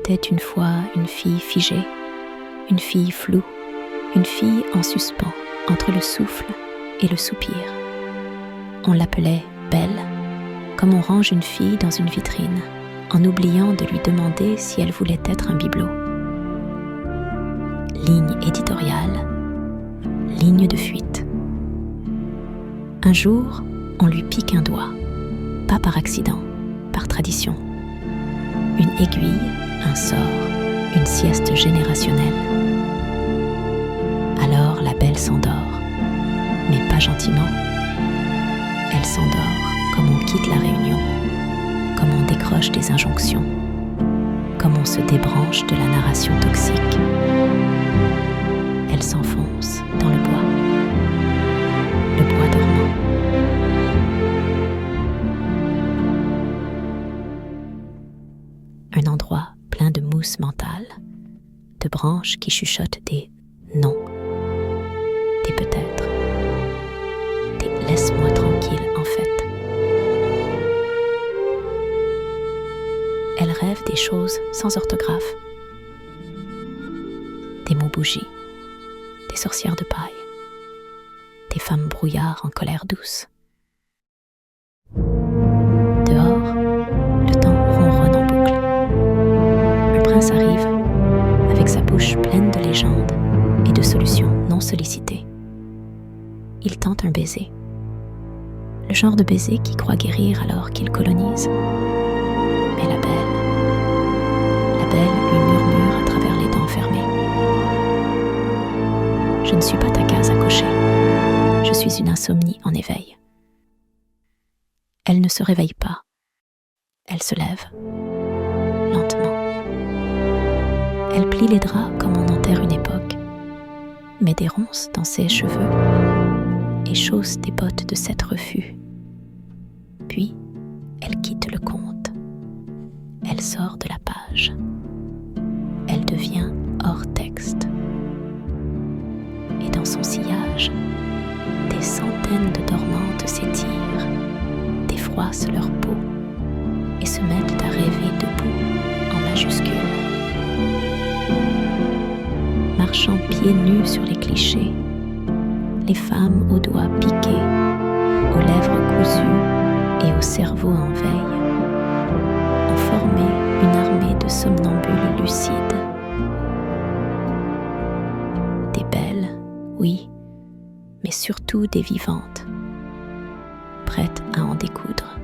était une fois une fille figée, une fille floue, une fille en suspens entre le souffle et le soupir. On l'appelait Belle, comme on range une fille dans une vitrine, en oubliant de lui demander si elle voulait être un bibelot. Ligne éditoriale, ligne de fuite. Un jour, on lui pique un doigt, pas par accident, par tradition. Une aiguille, un sort, une sieste générationnelle. Alors la Belle s'endort, mais pas gentiment. Elle s'endort comme on quitte la réunion, comme on décroche des injonctions, comme on se débranche de la narration toxique. Elle s'enfonce dans le bois dormant. Un endroit plein de mousse mentale, de branches qui chuchotent des non, des peut-être, des laisse-moi tranquille en fait. Elle rêve des choses sans orthographe, des mots bougies, des sorcières de paille, des femmes brouillards en colère douce. Dehors, le temps ronronne en boucle. Un prince arrive, avec sa bouche pleine de légendes et de solutions non sollicitées. Il tente un baiser. Le genre de baiser qui croit guérir alors qu'il colonise. Mais la Belle lui murmure à travers les dents fermées. Je ne suis pas ta case à cocher. Je suis une insomnie en éveil. Elle ne se réveille pas. Elle se lève, lentement. Elle plie les draps comme on enterre une époque, met des ronces dans ses cheveux et chausse des bottes de 7 refus. Puis, elle quitte le conte. Elle sort de la page. Elle devient hors texte. Et dans son sillage, des centaines de dormantes s'étirent, défroissent leur peau et se mettent à rêver debout en majuscules. Marchant pieds nus sur les clichés, les femmes aux doigts piqués, aux lèvres cousues et au cerveau en veille, ont formé une armée de somnambules lucides. Des belles, oui, mais surtout des vivantes, prêtes à en découdre.